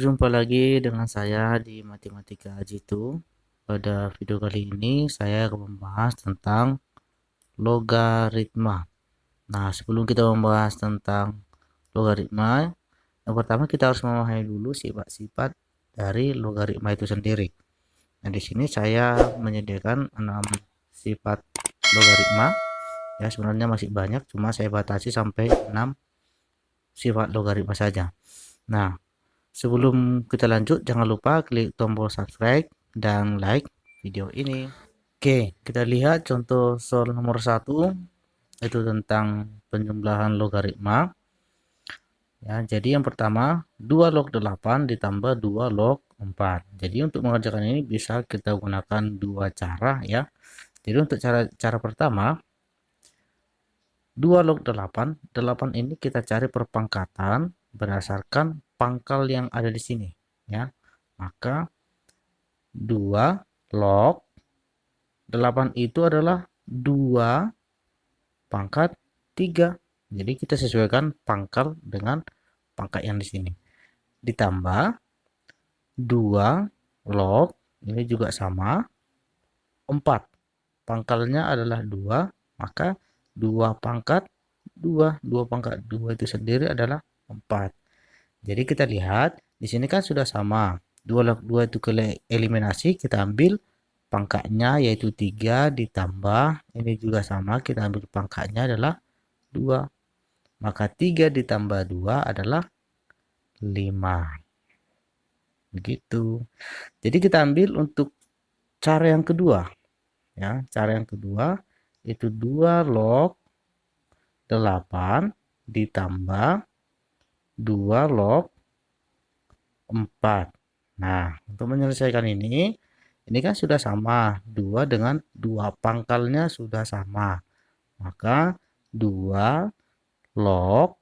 Berjumpa lagi dengan saya di Matematika Ajitu. Pada video kali ini saya akan membahas tentang logaritma. Nah, sebelum kita membahas tentang logaritma, yang pertama kita harus memahami dulu sifat-sifat dari logaritma itu sendiri. Nah, di sini saya menyediakan 6 sifat logaritma. Ya, sebenarnya masih banyak, cuma saya batasi sampai 6 sifat logaritma saja. Nah, sebelum kita lanjut, jangan lupa klik tombol subscribe dan like video ini. Oke, kita lihat contoh soal nomor 1, itu tentang penjumlahan logaritma. Ya, jadi yang pertama, 2 log 8 ditambah 2 log 4. Jadi untuk mengerjakan ini bisa kita gunakan dua cara ya. Jadi untuk cara pertama, 2 log 8, 8 ini kita cari perpangkatan berdasarkan pangkal yang ada di sini ya. Maka 2 log 8 itu adalah 2 pangkat 3. Jadi kita sesuaikan pangkal dengan pangkat yang di sini. Ditambah 2 log, ini juga sama, 4. Pangkalnya adalah 2, maka 2 pangkat 2. 2 pangkat 2 itu sendiri adalah 4. Jadi kita lihat di sini kan sudah sama. 2 log 2 itu eliminasi, kita ambil pangkatnya yaitu 3 ditambah ini juga sama, kita ambil pangkatnya adalah 2. Maka 3 ditambah 2 adalah 5. Begitu. Jadi kita ambil untuk cara yang kedua. Ya, cara yang kedua itu 2 log 8 ditambah 2 log 4. Nah, untuk menyelesaikan ini kan sudah sama. 2 dengan 2 pangkalnya sudah sama. Maka 2 log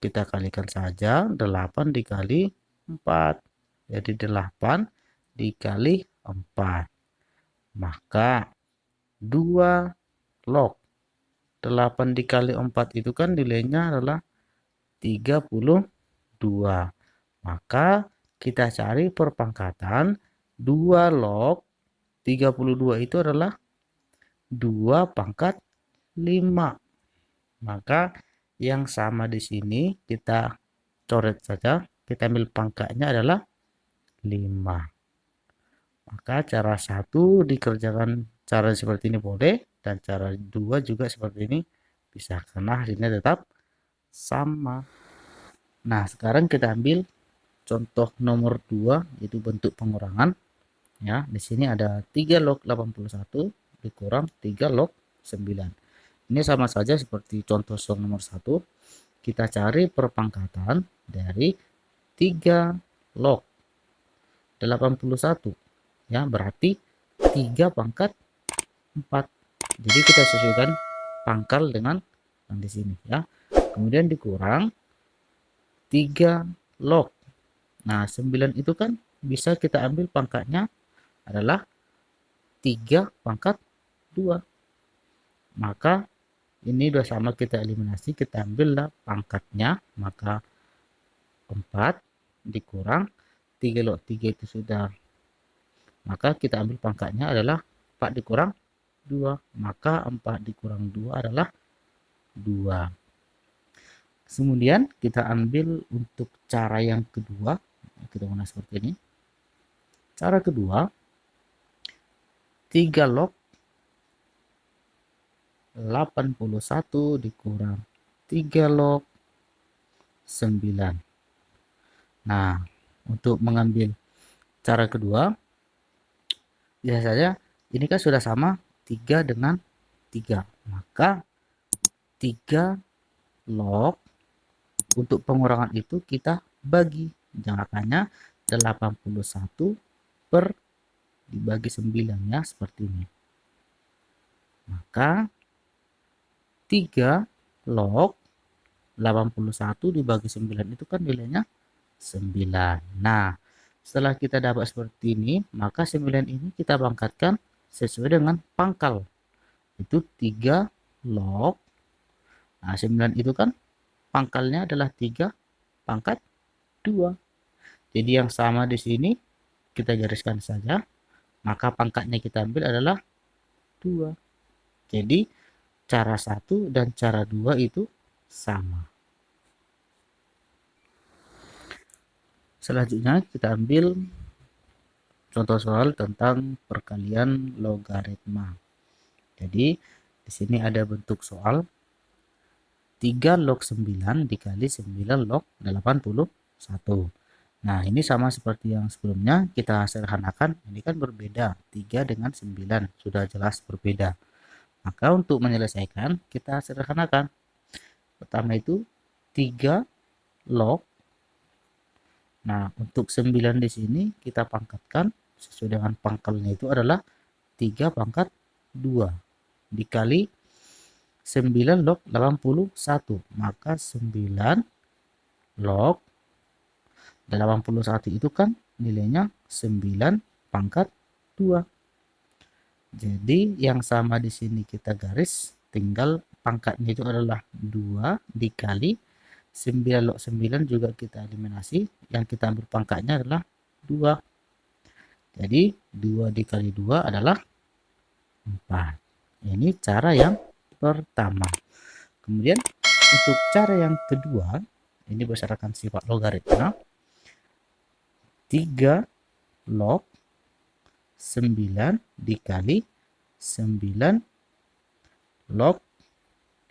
kita kalikan saja 8 dikali 4. Jadi 8 dikali 4. Maka 2 log 8 dikali 4 itu kan nilainya adalah 32. Maka kita cari perpangkatan 2 log 32 itu adalah 2 pangkat 5. Maka yang sama di sini kita coret saja, kita ambil pangkatnya adalah 5. Maka cara 1 dikerjakan cara seperti ini boleh, dan cara 2 juga seperti ini bisa, karena hasilnya tetap sama. Nah, sekarang kita ambil contoh nomor 2, yaitu bentuk pengurangan. Ya, di sini ada 3 log 81 dikurang 3 log 9. Ini sama saja seperti contoh soal nomor 1. Kita cari perpangkatan dari 3 log 81. Ya, berarti 3 pangkat 4. Jadi kita sesuaikan pangkal dengan yang di sini ya. Kemudian dikurang 3 log. Nah, 9 itu kan bisa kita ambil pangkatnya adalah 3 pangkat 2. Maka ini udah sama, kita eliminasi, kita ambillah pangkatnya, maka 4 dikurang 3 log 3 itu sudah. Maka kita ambil pangkatnya adalah 4 dikurang 2. Maka 4 dikurang 2 adalah 2. Kemudian kita ambil untuk cara yang kedua. Kita gunakan seperti ini. Cara kedua, 3 log 81 dikurang 3 log 9. Nah, untuk mengambil cara kedua, bisa saja ini kan sudah sama 3 dengan 3. Maka 3 log untuk pengurangan itu kita bagi. Jangkanya 81 per dibagi 9 ya, seperti ini. Maka 3 log 81 dibagi 9 itu kan nilainya 9. Nah, setelah kita dapat seperti ini, maka 9 ini kita pangkatkan sesuai dengan pangkal. Itu 3 log. Nah, 9 itu kan pangkalnya adalah 3 pangkat 2. Jadi yang sama di sini kita gariskan saja, maka pangkatnya kita ambil adalah 2. Jadi cara 1 dan cara 2 itu sama. Selanjutnya kita ambil contoh soal tentang perkalian logaritma. Jadi di sini ada bentuk soal 3 log 9 dikali 9 log 81. Nah, ini sama seperti yang sebelumnya, kita sederhanakan. Ini kan berbeda, 3 dengan 9 sudah jelas berbeda. Maka untuk menyelesaikan, kita sederhanakan. Pertama itu 3 log. Nah, untuk 9 di sini kita pangkatkan sesuai dengan pangkalnya itu adalah 3 pangkat 2 dikali 9 log 81. Maka 9 log 81 itu kan nilainya 9 pangkat 2. Jadi yang sama di sini kita garis, tinggal pangkatnya itu adalah 2 dikali 9 log 9 juga kita eliminasi, yang kita ambil pangkatnya adalah 2. Jadi 2 dikali 2 adalah 4. Ini cara yang pertama. Kemudian untuk cara yang kedua, ini berdasarkan sifat logaritma, 3 log 9 dikali 9 log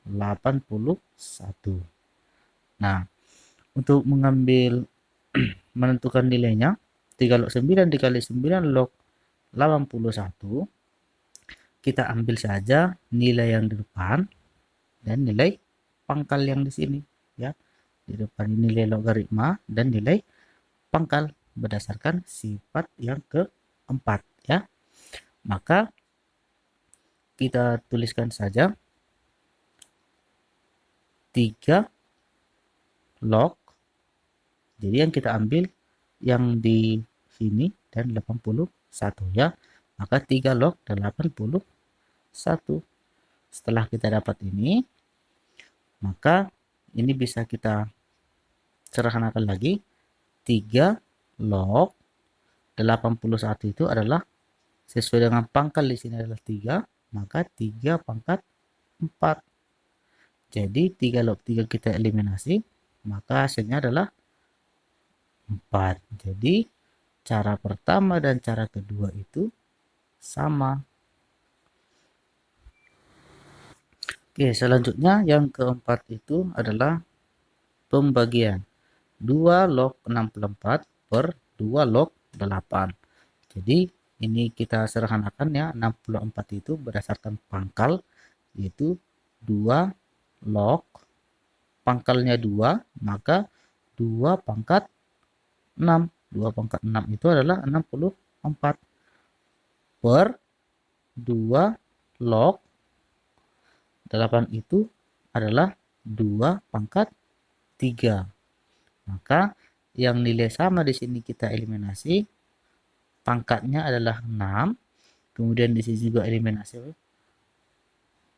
81. Nah, untuk menentukan nilainya, 3 log 9 dikali 9 log 81, kita ambil saja nilai yang di depan dan nilai pangkal yang di sini, ya. Di depan nilai logaritma dan nilai pangkal berdasarkan sifat yang keempat, ya. Maka kita tuliskan saja 3 log, jadi yang kita ambil yang di sini dan 81, ya. Maka 3 log 81. Setelah kita dapat ini, maka ini bisa kita sederhanakan lagi. 3 log 81 itu adalah sesuai dengan pangkal di sini adalah 3, maka 3 pangkat 4. Jadi 3 log 3 kita eliminasi, maka hasilnya adalah 4. Jadi cara pertama dan cara kedua itu sama. Oke, selanjutnya yang keempat itu adalah pembagian 2 log 64 per 2 log 8. Jadi ini kita sederhanakan, ya. 64 itu berdasarkan pangkal, yaitu 2 log pangkalnya 2, maka 2 pangkat 6. 2 pangkat 6 itu adalah 64 per 2 log 8 itu adalah 2 pangkat 3. Maka yang nilai sama di sini kita eliminasi, pangkatnya adalah 6. Kemudian di sini juga eliminasi,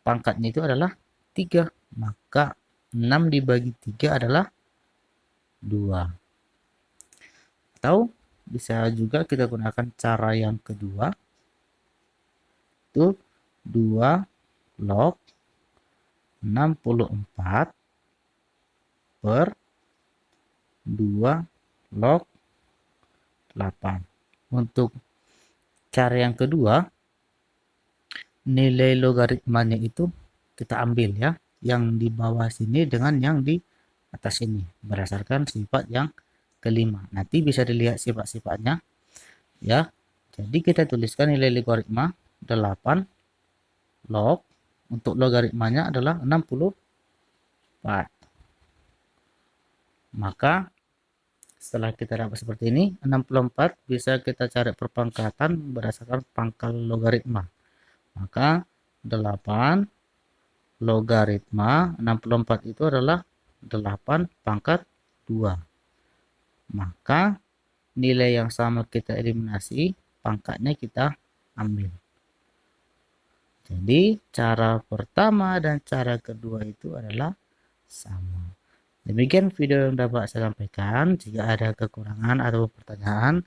pangkatnya itu adalah 3. Maka 6 dibagi 3 adalah 2. Atau bisa juga kita gunakan cara yang kedua, itu 2 log 64 per 2 log 8. Untuk cara yang kedua, nilai logaritmanya itu kita ambil, ya, yang di bawah sini dengan yang di atas ini berdasarkan sifat yang kelima. Nanti bisa dilihat sifat-sifatnya, ya. Jadi kita tuliskan nilai logaritma 8 log, untuk logaritmanya adalah 64. Maka setelah kita dapat seperti ini, 64 bisa kita cari perpangkatan berdasarkan pangkal logaritma. Maka 8 logaritma 64 itu adalah 8 pangkat 2. Maka nilai yang sama kita eliminasi, pangkatnya kita ambil. Jadi cara pertama dan cara kedua itu adalah sama. Demikian video yang dapat saya sampaikan. Jika ada kekurangan atau pertanyaan,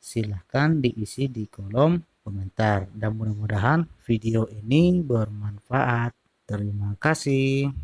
silahkan diisi di kolom komentar. Dan mudah-mudahan video ini bermanfaat. Terima kasih.